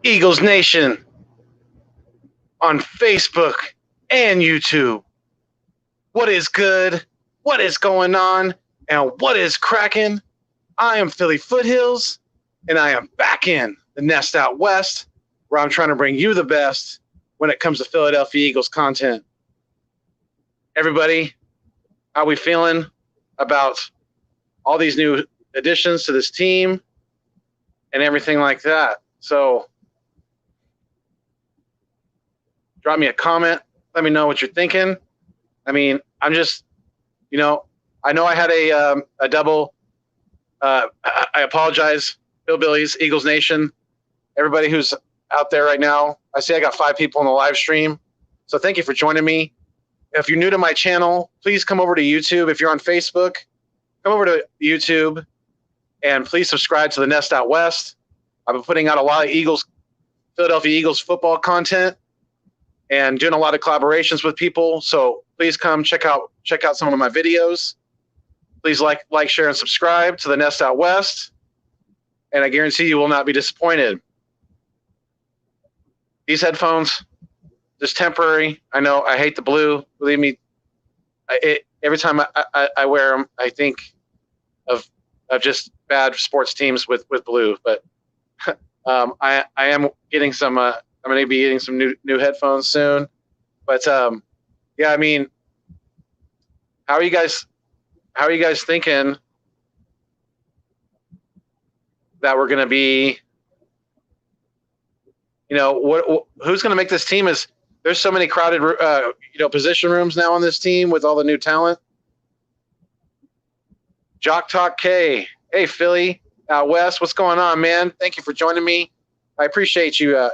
Eagles Nation on Facebook and YouTube. What is good? What is going on? And what is cracking? I am Philly Foothills, and I am back in the nest out west, where I'm trying to bring you the best when it comes to Philadelphia Eagles content. Everybody, how we feeling about all these new additions to this team and everything like that? So drop me a comment. Let me know what you're thinking. I mean, I'm just, I know I had a double. I apologize, Hillbillies, Eagles Nation, everybody who's out there right now. I see I got 5 people on the live stream. So thank you for joining me. If you're new to my channel, please come over to YouTube. If you're on Facebook, come over to YouTube and please subscribe to the Nest Out West. I've been putting out a lot of Philadelphia Eagles football content and doing a lot of collaborations with people. So please come check out some of my videos. Please like, share, and subscribe to the Nest Out West. And I guarantee you will not be disappointed. These headphones, just temporary. I know I hate the blue. Believe me, every time I wear them, I think of just bad sports teams with blue. But I am getting some. I'm going to be getting some new headphones soon. But yeah, I mean, how are you guys thinking that we're going to be? Who's going to make this team? There's so many crowded, position rooms now on this team with all the new talent. Jock Talk K, hey Philly out west, what's going on, man? Thank you for joining me. I appreciate you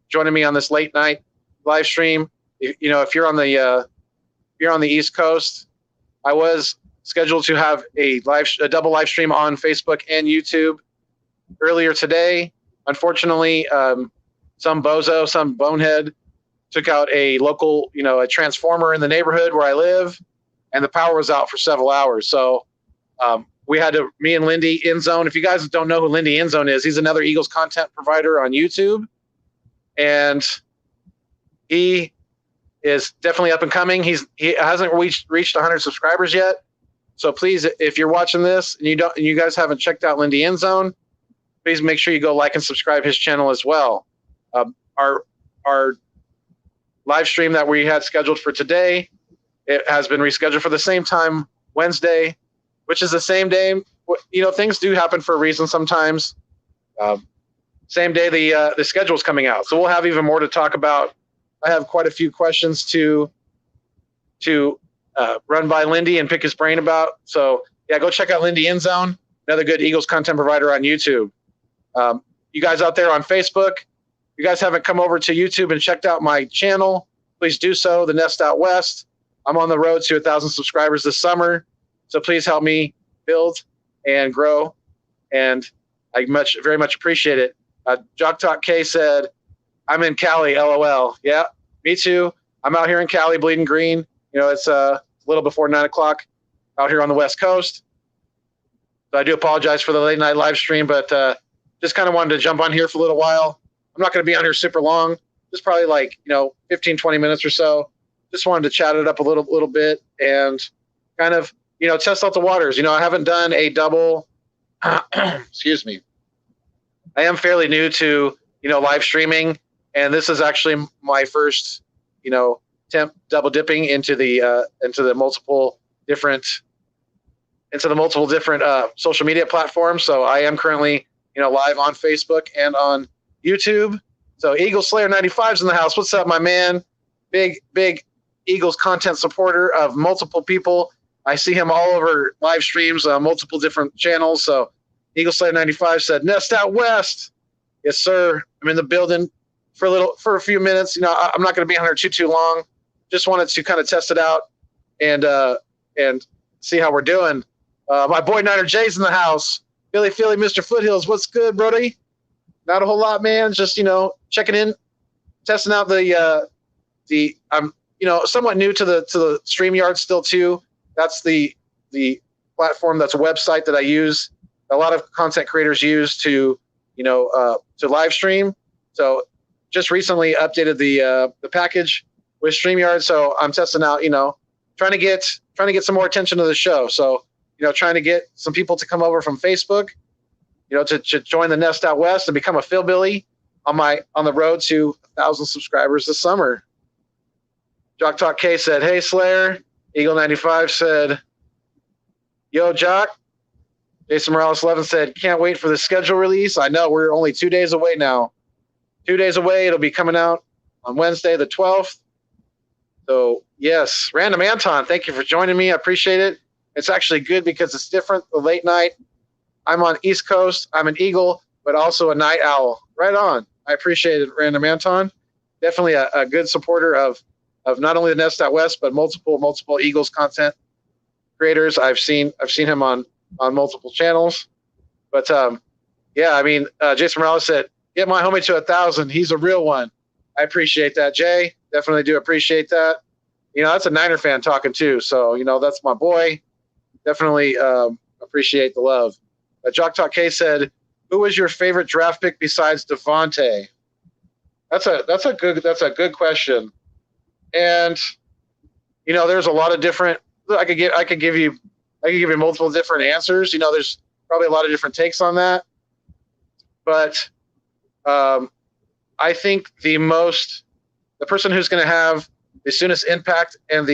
joining me on this late night live stream. If you're on the East Coast, I was scheduled to have a double live stream on Facebook and YouTube earlier today. Unfortunately, some bonehead took out a local, a transformer in the neighborhood where I live, and the power was out for several hours. So we had to, me and Lindy Endzone. If you guys don't know who Lindy Endzone is, he's another Eagles content provider on YouTube, and he is definitely up and coming. He hasn't reached 100 subscribers yet. So please, if you're watching this and you guys haven't checked out Lindy Endzone, please make sure you go like and subscribe his channel as well. Our live stream that we had scheduled for today, it has been rescheduled for the same time, Wednesday, which is the same day. Things do happen for a reason sometimes. Same day the schedule's coming out, so we'll have even more to talk about. I have quite a few questions to run by Lindy and pick his brain about. So yeah, go check out Lindy Endzone, another good Eagles content provider on YouTube. You guys out there on Facebook, if you guys haven't come over to YouTube and checked out my channel, please do so, the Nest Out West. I'm on the road to 1,000 subscribers this summer, so please help me build and grow, and I very much appreciate it. Jock Talk K said, I'm in Cali, LOL. Yeah, me too. I'm out here in Cali, bleeding green. It's a little before 9 o'clock out here on the West Coast. So I do apologize for the late night live stream, but just kind of wanted to jump on here for a little while. I'm not going to be on here super long. Just probably 15, 20 minutes or so. Just wanted to chat it up a little bit and kind of, test out the waters. I haven't done a double, excuse me. I am fairly new to, live streaming, and this is actually my first, double dipping into the multiple different social media platforms. So I am currently, live on Facebook and on YouTube. So Eagle Slayer 95's in the house. What's up, my man? Big Eagles content supporter of multiple people. I see him all over live streams on multiple different channels. So Eagle Slayer 95 said, Nest Out West. Yes, sir. I'm in the building for a few minutes. I'm not going to be on here too long. Just wanted to kind of test it out and see how we're doing. My boy Niner J's in the house. Philly, Mr. Foothills. What's good, brody? Not a whole lot, man. Just, checking in, testing out I'm, somewhat new to the StreamYard still too. That's the platform. That's a website that I use. A lot of content creators use to live stream. So just recently updated the package with StreamYard. So I'm testing out, trying to get some more attention to the show. So, trying to get some people to come over from Facebook, to join the Nest Out West and become a Philbilly on the road to 1,000 subscribers this summer. Jock Talk K said, "Hey Slayer." Eagle 95 said, "Yo Jock." Jason Morales 11 said, "Can't wait for the schedule release." I know, we're only 2 days away now. 2 days away. It'll be coming out on Wednesday the 12th. So yes, Random Anton, thank you for joining me. I appreciate it. It's actually good because it's different. The late night. I'm on East Coast. I'm an Eagle, but also a night owl. Right on. I appreciate it, Random Anton. Definitely a good supporter of not only the Nest Out West, but multiple Eagles content creators. I've seen him on multiple channels. But Jason Morales said, "Get my homie to 1,000. He's a real one." I appreciate that, Jay. Definitely do appreciate that. That's a Niner fan talking too. So, that's my boy. Definitely appreciate the love. Jock Talk K said, "Who was your favorite draft pick besides Devontae?" That's a good question. And there's a lot of different. I could give you multiple different answers. There's probably a lot of different takes on that. But I think the person who's going to have the soonest impact and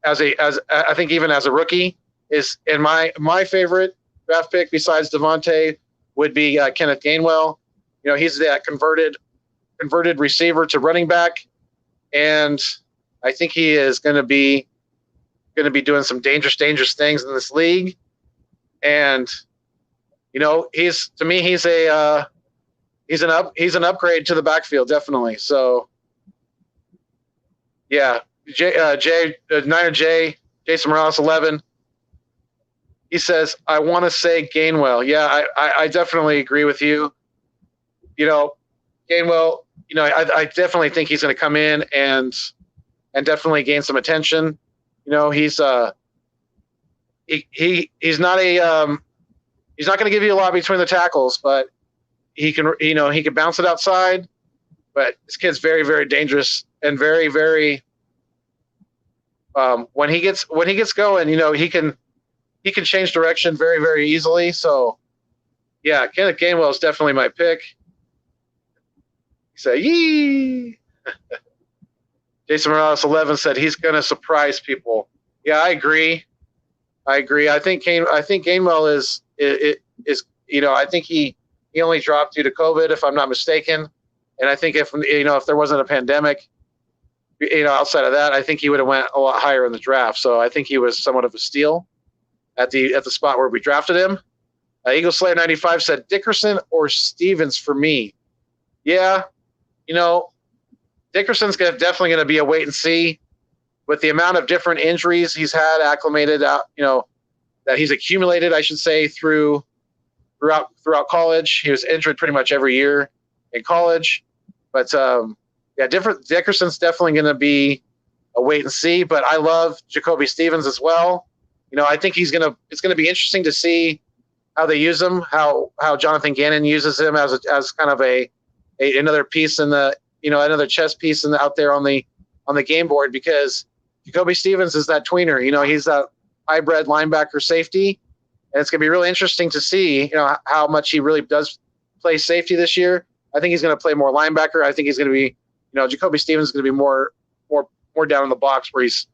I think even as a rookie is, in my favorite draft pick besides Devontae would be Kenneth Gainwell. He's that converted receiver to running back, and I think he is going to be doing some dangerous things in this league. And he's an upgrade to the backfield, definitely. So yeah, Niner J, Jason Morales 11. He says, "I want to say Gainwell." Yeah, I definitely agree with you. Gainwell, I definitely think he's going to come in and definitely gain some attention. He's not he's not going to give you a lot between the tackles, but he can bounce it outside. But this kid's very, very dangerous and very, very. When he gets going, he can change direction very, very easily. So, yeah, Kenneth Gainwell is definitely my pick. Say yee. Jason Morales 11 said he's going to surprise people. Yeah, I agree. I think Gainwell is I think he only dropped due to COVID, if I'm not mistaken. And I think if there wasn't a pandemic, outside of that, I think he would have went a lot higher in the draft. So I think he was somewhat of a steal at the spot where we drafted him. Eagle Slayer 95 said Dickerson or Stevens for me. Yeah, Dickerson's definitely going to be a wait and see with the amount of different injuries he's had acclimated out, that he's accumulated, I should say, throughout college. He was injured pretty much every year in college. But Dickerson's definitely going to be a wait and see. But I love Jacoby Stevens as well. I think it's going to be interesting to see how they use him, how Jonathan Gannon uses him as kind of another piece in the another chess piece out there on the game board, because Jacoby Stevens is that tweener. He's that hybrid linebacker safety, and it's going to be really interesting to see how much he really does play safety this year. I think he's going to play more linebacker. I think he's going to be Jacoby Stevens is going to be more down in the box where he's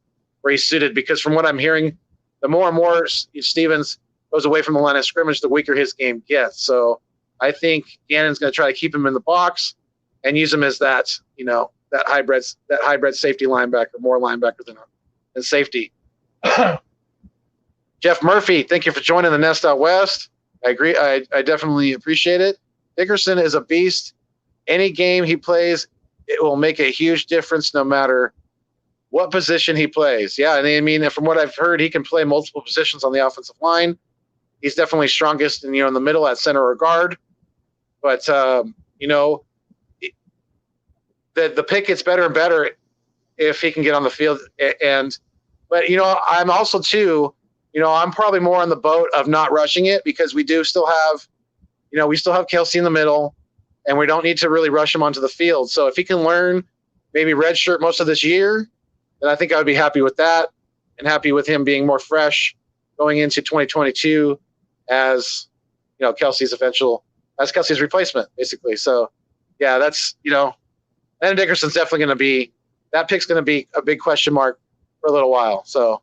suited, because from what I'm hearing, the more and more Stevens goes away from the line of scrimmage, the weaker his game gets. So I think Gannon's going to try to keep him in the box and use him as that hybrid safety linebacker, more linebacker than safety. Jeff Murphy, thank you for joining the Nest Out West. I agree. I definitely appreciate it. Dickerson is a beast. Any game he plays, it will make a huge difference no matter what position he plays. Yeah, and I mean, from what I've heard, he can play multiple positions on the offensive line. He's definitely strongest in the middle at center or guard. But the pick gets better and better if he can get on the field. But I'm also too, I'm probably more on the boat of not rushing it, because we do still have, we still have Kelsey in the middle, and we don't need to really rush him onto the field. So if he can learn, maybe redshirt most of this year, then I think I would be happy with that, and happy with him being more fresh going into 2022 as Kelsey's replacement, basically. So yeah, that's Landon Dickerson's definitely going to be, that pick's going to be a big question mark for a little while. So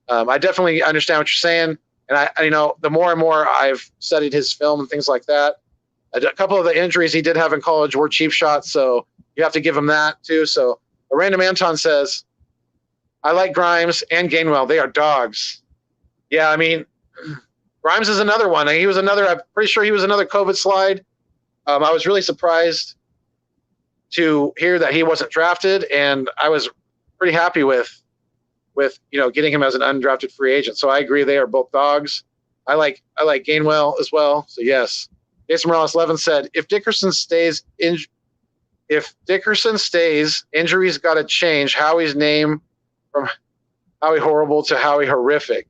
I definitely understand what you're saying. And I the more and more I've studied his film and things like that, a couple of the injuries he did have in college were cheap shots. So you have to give him that too. So Random Anton says, I like Grimes and Gainwell. They are dogs. Yeah, I mean, Grimes is another one. I'm pretty sure he was another COVID slide. I was really surprised to hear that he wasn't drafted, and I was pretty happy with getting him as an undrafted free agent. So I agree, they are both dogs. I like Gainwell as well. So yes. Jason Morales-Levin said, if Dickerson stays, injuries got to change Howie's name from Howie Horrible to Howie Horrific.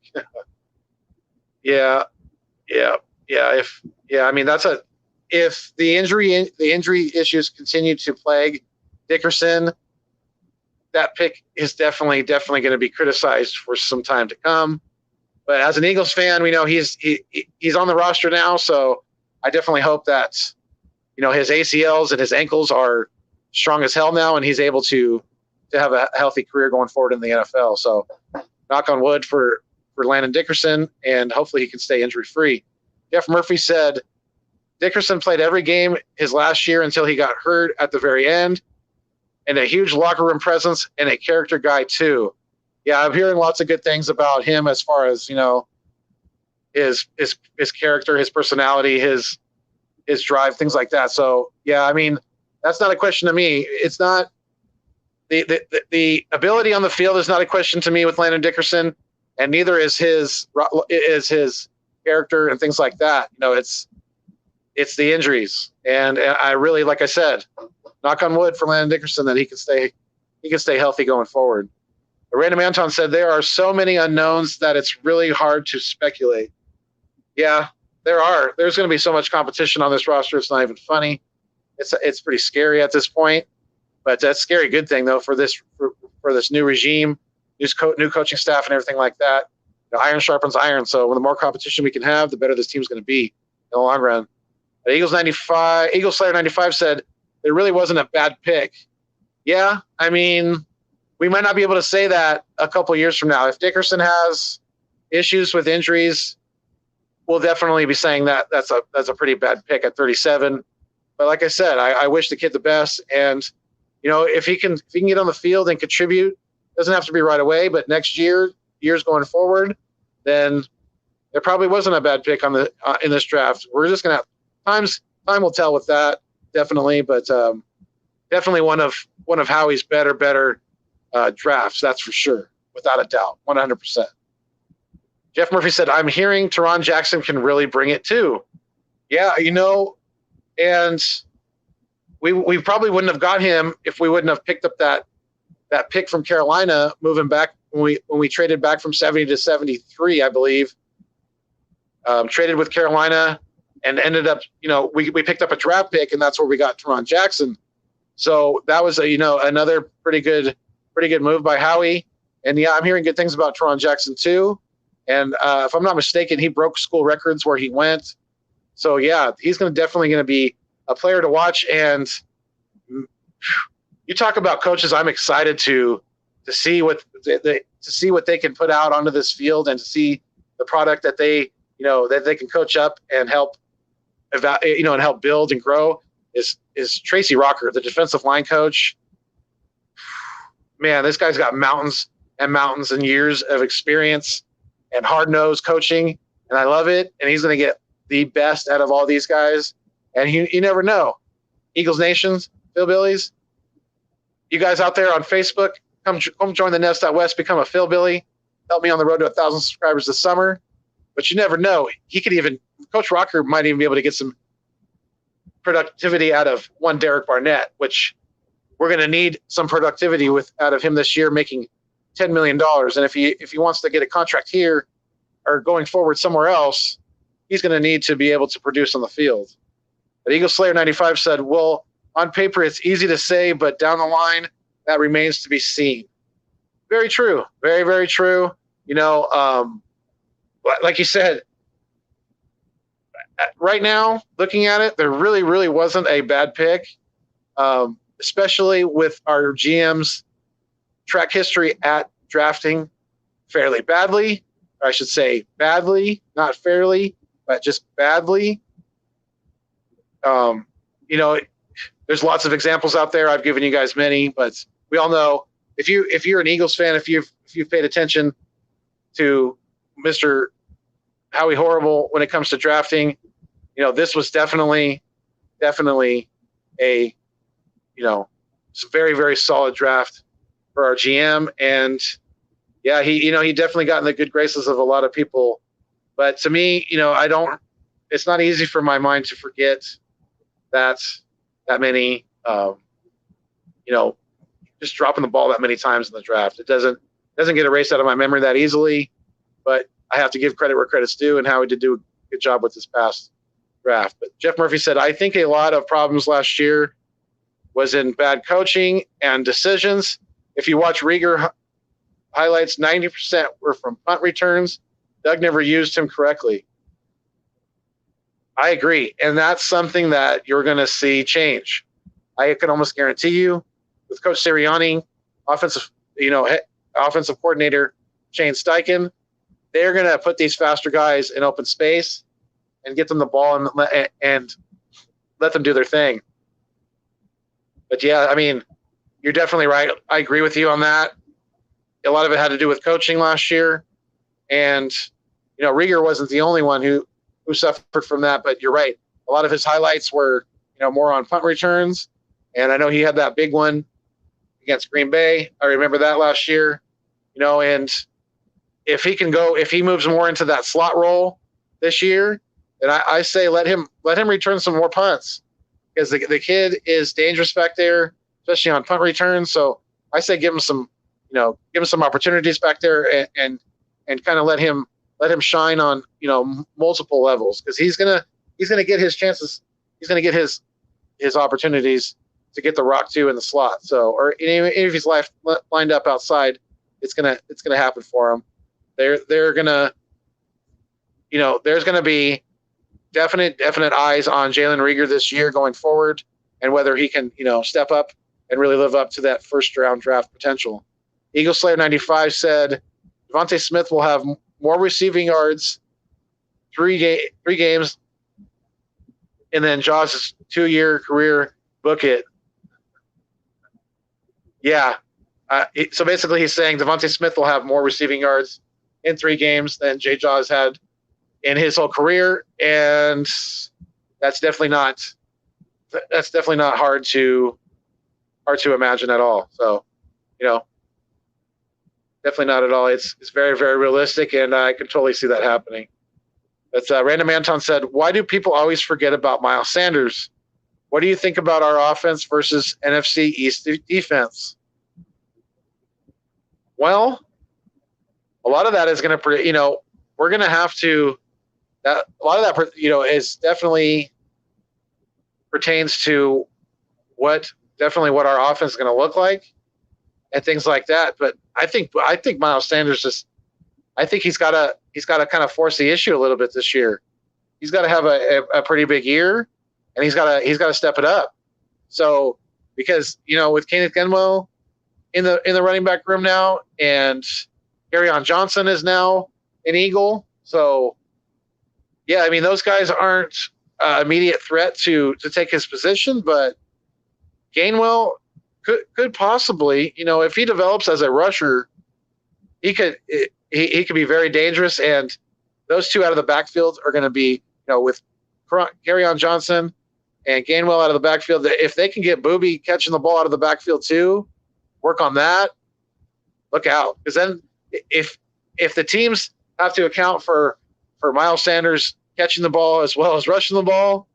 Yeah. I mean, if the injury issues continue to plague Dickerson, that pick is definitely going to be criticized for some time to come. But as an Eagles fan, we know he's on the roster now, so I definitely hope that his ACLs and his ankles are strong as hell now, and he's able to have a healthy career going forward in the NFL. So knock on wood for Landon Dickerson, and hopefully he can stay injury free. Jeff Murphy said Dickerson played every game his last year until he got hurt at the very end, and a huge locker room presence and a character guy too. Yeah, I'm hearing lots of good things about him as far as his character, his personality, his drive, things like that. So yeah, I mean, that's not a question to me. It's not the ability on the field is not a question to me with Landon Dickerson, and neither is his character and things like that. It's the injuries, and I really, like I said, knock on wood for Landon Dickerson that he can stay healthy going forward. Random Anton said there are so many unknowns that it's really hard to speculate. Yeah, there are. There's going to be so much competition on this roster. It's not even funny. It's pretty scary at this point, but that's a scary good thing though for this new regime, new coaching staff, and everything like that. Iron sharpens iron. So the more competition we can have, the better this team's going to be in the long run. But Eagles Slayer 95 said it really wasn't a bad pick. Yeah, I mean, we might not be able to say that a couple years from now. If Dickerson has issues with injuries, we'll definitely be saying that that's a pretty bad pick at 37. But like I said, I wish the kid the best. And if he can get on the field and contribute, doesn't have to be right away, but next years going forward, then there probably wasn't a bad pick in this draft. We're just gonna have time will tell with that, definitely. But definitely one of Howie's better drafts, that's for sure, without a doubt, 100%. Jeff Murphy said, I'm hearing Teron Jackson can really bring it too. Yeah, and we probably wouldn't have got him if we wouldn't have picked up that pick from Carolina, moving back when we traded back from 70 to 73, I believe. Traded with Carolina and ended up, we picked up a draft pick, and that's where we got Teron Jackson. So that was another pretty good move by Howie. And yeah, I'm hearing good things about Teron Jackson too. And if I'm not mistaken, he broke school records where he went. So yeah, he's definitely going to be a player to watch. And you talk about coaches, I'm excited to see what they can put out onto this field, and to see the product that they can coach up and help and help build and grow is Tracy Rocker, the defensive line coach. Man, this guy's got mountains and mountains and years of experience and hard-nosed coaching, and I love it. And he's going to get the best out of all these guys. And you never know. Eagles Nations, Philbillies, you guys out there on Facebook, come join the Nest Out West, become a Philbilly. Help me on the road to 1,000 subscribers this summer. But you never know. Coach Rocker might even be able to get some productivity out of one Derek Barnett, which we're going to need some productivity out of him this year, making $10 million. And if he wants to get a contract here or going forward somewhere else, he's going to need to be able to produce on the field. But Eagle Slayer 95 said, well, on paper, it's easy to say, but down the line, that remains to be seen. Very true. Very, very true. Like you said, right now, looking at it, there really, really wasn't a bad pick, especially with our GM's track history at drafting fairly badly. Or I should say badly, not fairly, but just badly. There's lots of examples out there. I've given you guys many, but we all know if you're an Eagles fan, if you've paid attention to Mr. Howie Horrible when it comes to drafting, this was definitely a very, very solid draft for our GM. And yeah, he definitely got in the good graces of a lot of people. But to me, it's not easy for my mind to forget that many, just dropping the ball that many times in the draft. It doesn't get erased out of my memory that easily, but I have to give credit where credit's due, and Howie did do a good job with this past draft. But Jeff Murphy said, I think a lot of problems last year was in bad coaching and decisions. If you watch Rieger highlights, 90% were from punt returns. Doug never used him correctly. I agree, and that's something that you're going to see change. I can almost guarantee you, with Coach Sirianni, offensive coordinator Shane Steichen, they're going to put these faster guys in open space and get them the ball and let them do their thing. But yeah, I mean, you're definitely right. I agree with you on that. A lot of it had to do with coaching last year, and Rieger wasn't the only one who suffered from that. But you're right. A lot of his highlights were more on punt returns, and I know he had that big one against Green Bay. I remember that last year. And if he moves more into that slot role this year, then I say let him return some more punts, because the kid is dangerous back there, especially on punt returns. So I say give him some opportunities back there and kind of let him shine on multiple levels, because he's gonna get his chances. He's gonna get his opportunities to get the rock too in the slot. So, or even if he's lined up outside, it's gonna happen for him. They're gonna there's gonna be definite eyes on Jalen Rieger this year going forward, and whether he can step up and really live up to that first round draft potential. Eagle Slayer 95 said Devontae Smith will have more receiving yards, three games, and then Jaws' 2-year career. Book it. Yeah. So basically he's saying Devontae Smith will have more receiving yards in 3 games than Jay Jaws had in his whole career, and that's definitely not hard to imagine at all. So, definitely not at all. It's very, very realistic, and I can totally see that happening. But Random Anton said, why do people always forget about Miles Sanders? What do you think about our offense versus NFC East defense? Well, a lot of that is going to, we're going to have to, a lot of that, is definitely pertains to what our offense is going to look like and things like that. But I think Miles Sanders he's got to kind of force the issue a little bit this year. He's got to have a pretty big year, and he's got to step it up. So, because with Kenneth Gainwell in the running back room now, and Kerryon Johnson is now an Eagle. So, yeah, I mean, those guys aren't immediate threat to take his position, but Gainwell could possibly, if he develops as a rusher, he could be very dangerous. And those two out of the backfield are going to be, with Kerryon Johnson and Gainwell out of the backfield, if they can get Booby catching the ball out of the backfield too, work on that, look out. Because then if the teams have to account for Miles Sanders catching the ball as well as rushing the ball,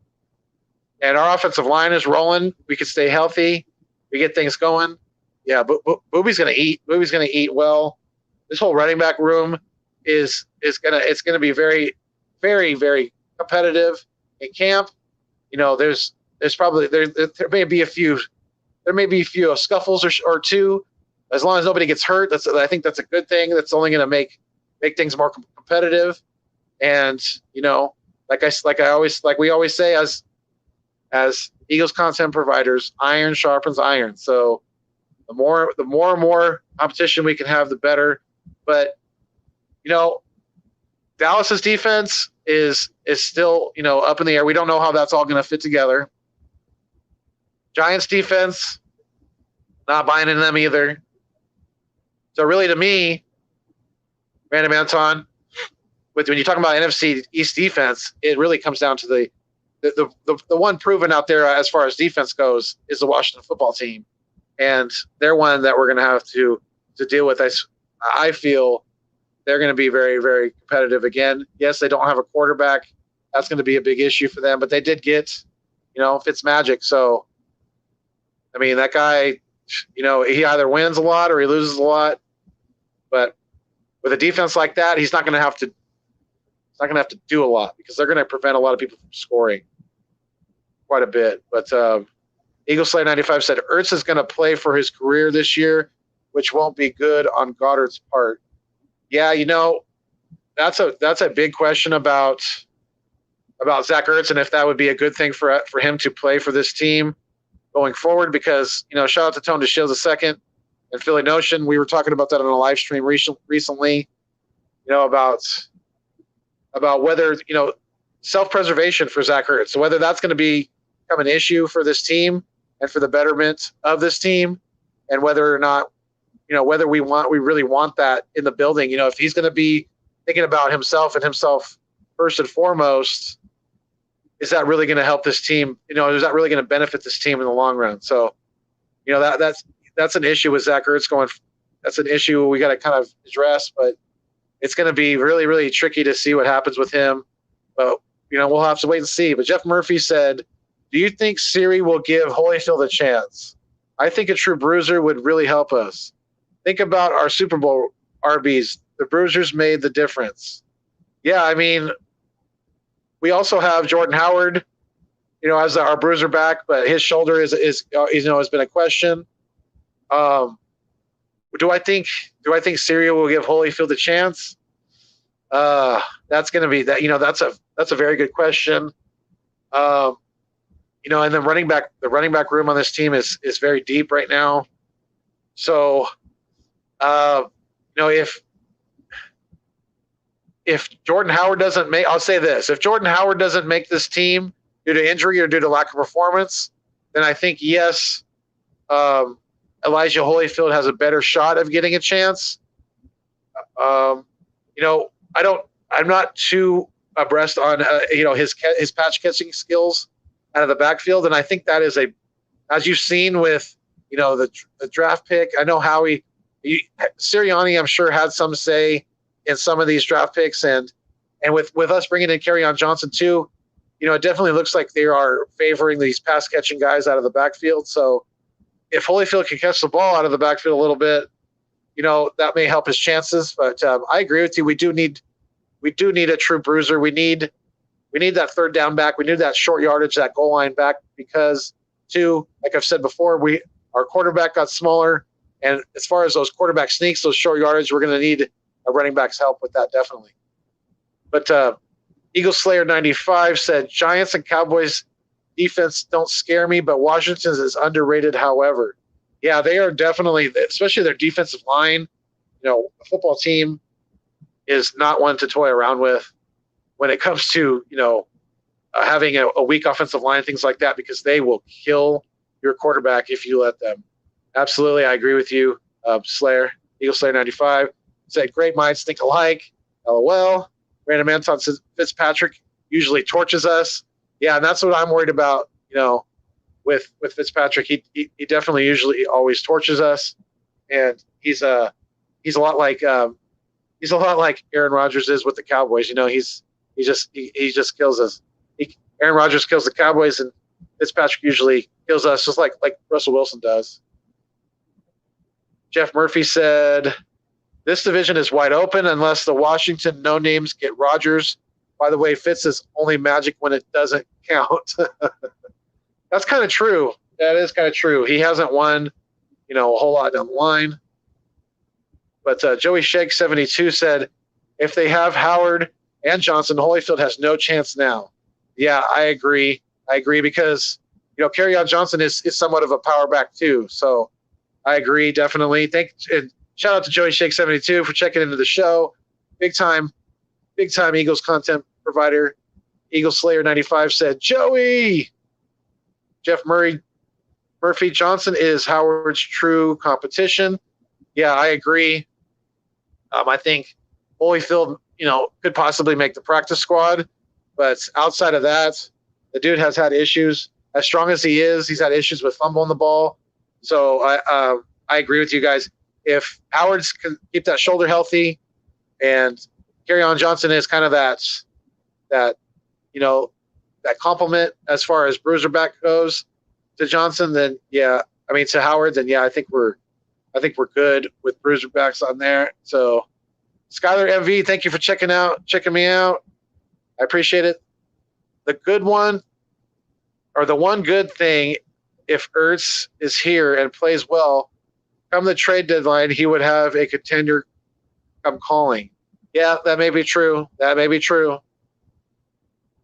and our offensive line is rolling, we can stay healthy, we get things going. Yeah, Booby's going to eat. Booby's going to eat well. This whole running back room is going to be very, very, very competitive in camp. there's probably there may be a few scuffles or two. As long as nobody gets hurt, I think that's a good thing. That's only going to make things more competitive. And we always say as Eagles content providers, iron sharpens iron. So the more and more competition we can have, the better. But Dallas's defense is still up in the air. We don't know how that's all going to fit together. Giants defense, not buying in them either. So really, to me, Random Anton, when you talk about NFC East defense, it really comes down to the one proven out there as far as defense goes is the Washington football team, and they're one that we're going to have to deal with. I feel they're going to be very, very competitive again. Yes, they don't have a quarterback. That's going to be a big issue for them, but they did get Fitzmagic. So I mean, that guy, he either wins a lot or he loses a lot. But with a defense like that, he's not going to have to. It's not going to have to do a lot because they're going to prevent a lot of people from scoring quite a bit. But Eagle Slayer 95 said Ertz is going to play for his career this year, which won't be good on Goddard's part. Yeah, that's a big question about Zach Ertz and if that would be a good thing for him to play for this team going forward. Because shout out to Tone DeShields II and Philly Notion. We were talking about that on a live stream recently. About whether self-preservation for Zach Ertz, so whether that's going to become an issue for this team and for the betterment of this team, and whether or not whether we really want that in the building. If he's going to be thinking about himself first and foremost, is that really going to help this team? Is that really going to benefit this team in the long run? So, that's an issue with Zach Ertz going. That's an issue we got to kind of address, but it's going to be really, really tricky to see what happens with him. But, we'll have to wait and see. But Jeff Murphy said, do you think Siri will give Holyfield a chance? I think a true bruiser would really help us. Think about our Super Bowl RBs. The bruisers made the difference. Yeah, I mean, we also have Jordan Howard, as our bruiser back, but his shoulder has been a question. Do I think Siri will give Holyfield a chance? That's going to be that. That's a very good question. And the running back room on this team is very deep right now. So, if Jordan Howard doesn't make, I'll say this: if Jordan Howard doesn't make this team due to injury or due to lack of performance, then I think yes, Elijah Holyfield has a better shot of getting a chance. I'm not too abreast on his patch catching skills out of the backfield, and I think that is as you've seen with the draft pick. I know Howie Sirianni, I'm sure, had some say in some of these draft picks, and with us bringing in Kerryon Johnson too, it definitely looks like they are favoring these pass catching guys out of the backfield. So if Holyfield can catch the ball out of the backfield a little bit, that may help his chances. But I agree with you. We do need a true bruiser. We need that third down back. We need that short yardage, that goal line back, because too, like I've said before, our quarterback got smaller, and as far as those quarterback sneaks, those short yardage, we're going to need a running back's help with that, definitely. But Eagle Slayer 95 said Giants and Cowboys defense don't scare me, but Washington's is underrated. However, yeah, they are definitely, especially their defensive line. The football team is not one to toy around with when it comes to having a weak offensive line, things like that, because they will kill your quarterback if you let them. Absolutely, I agree with you, Slayer. Eagle Slayer 95 said, "Great minds think alike." LOL. Random Anton says Fitzpatrick usually torches us. Yeah, and that's what I'm worried about. With Fitzpatrick, he definitely usually always torches us, and he's a lot like Aaron Rodgers is with the Cowboys. He just kills us. Aaron Rodgers kills the Cowboys, and Fitzpatrick usually kills us, just like Russell Wilson does. Jeff Murphy said, "This division is wide open unless the Washington no-names get Rodgers By the way, Fitz is only magic when it doesn't count. That's kind of true. That is kind of true. He hasn't won, a whole lot down the line. But Joey Shake 72 said, if they have Howard and Johnson, Holyfield has no chance now. Yeah, I agree. Because, Kerryon Johnson is somewhat of a power back too. So I agree, definitely. And shout out to Joey Shake 72 for checking into the show. Big time Eagles content provider. Eagle Slayer 95 said, Joey! Jeff Murphy Johnson is Howard's true competition. Yeah, I agree. I think Holyfield, could possibly make the practice squad, but outside of that, the dude has had issues. As strong as he is, he's had issues with fumbling the ball. So I agree with you guys. If Howard's can keep that shoulder healthy, and Kerryon Johnson is kind of that compliment as far as bruiser back goes to Johnson, then to Howard, then I think we're good with bruiser backs on there. So Skylar MV, thank you for checking me out. I appreciate it. The good one, or the one good thing, if Ertz is here and plays well, come the trade deadline, he would have a contender come calling. Yeah, that may be true.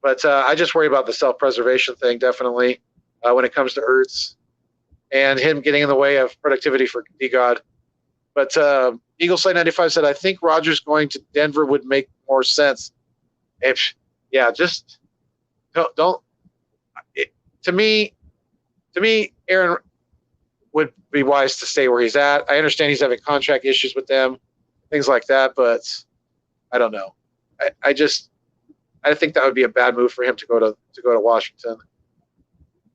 But I just worry about the self-preservation thing, definitely, when it comes to Ertz and him getting in the way of productivity for D-God. But Eagle Slate 95 said, I think Rodgers going to Denver would make more sense. Just don't. To me, Aaron would be wise to stay where he's at. I understand he's having contract issues with them, things like that, but I don't know. I think that would be a bad move for him to go to Washington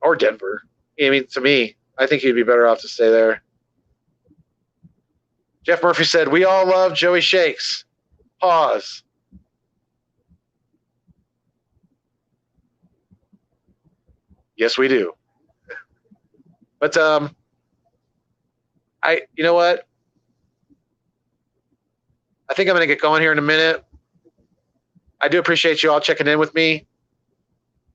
or Denver. I mean, to me, I think he'd be better off to stay there. Jeff Murphy said, we all love Joey Shakes. Pause. Yes, we do. But you know what? I think I'm going to get going here in a minute. I do appreciate you all checking in with me.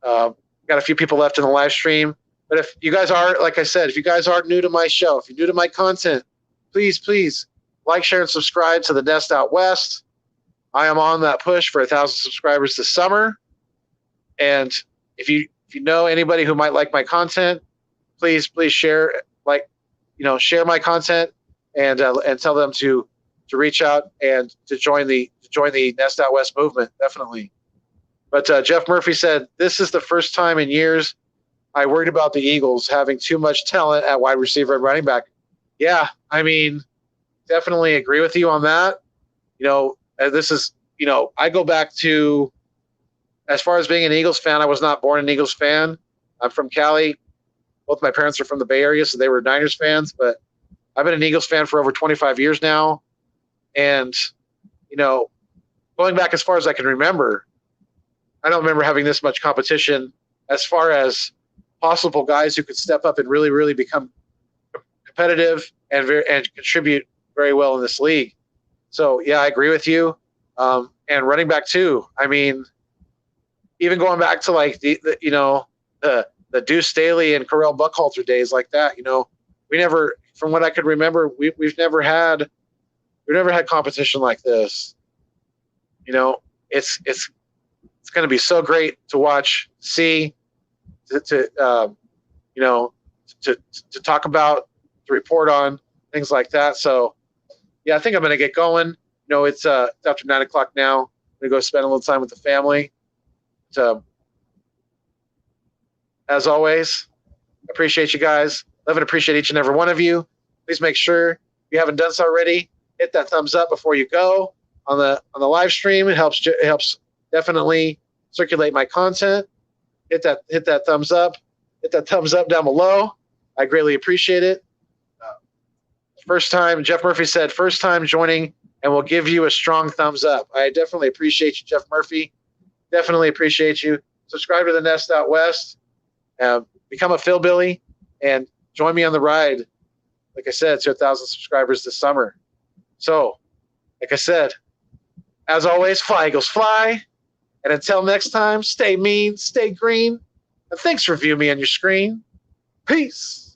Got a few people left in the live stream. But if you guys are, like I said, if you guys aren't new to my show, if you're new to my content, please like, share, and subscribe to the Nest Out West. I am on that push for 1,000 subscribers this summer. And if you know anybody who might like my content, please share share my content and tell them to reach out and to join the Nest Out West movement, definitely. But Jeff Murphy said, this is the first time in years I worried about the Eagles having too much talent at wide receiver and running back. Yeah, I mean, definitely agree with you on that. This is, I go back to, as far as being an Eagles fan, I was not born an Eagles fan. I'm from Cali. Both my parents are from the Bay Area, so they were Niners fans. But I've been an Eagles fan for over 25 years now. And, going back as far as I can remember, I don't remember having this much competition as far as possible guys who could step up and really, really become competitive and contribute very well in this league. So, yeah, I agree with you. And running back, too. I mean, even going back to like the Deuce Staley and Correll Buckhalter days like that, we never, from what I could remember, we've never had competition like this. It's going to be so great to watch, see, to talk about, to report on, things like that. So, yeah, I think I'm going to get going. It's after 9 o'clock now. I'm going to go spend a little time with the family. So, as always, appreciate you guys. Love and appreciate each and every one of you. Please make sure, if you haven't done so already, hit that thumbs up before you go on the live stream. It helps definitely circulate my content. Hit that thumbs up. Hit that thumbs up down below. I greatly appreciate it. First time, Jeff Murphy said, first time joining, and we'll give you a strong thumbs up. I definitely appreciate you, Jeff Murphy. Definitely appreciate you. Subscribe to the Nest Out West. Become a Philbilly and join me on the ride. Like I said, to 1,000 subscribers this summer. So, like I said, as always, fly, Eagles, fly. And until next time, stay mean, stay green, and thanks for viewing me on your screen. Peace.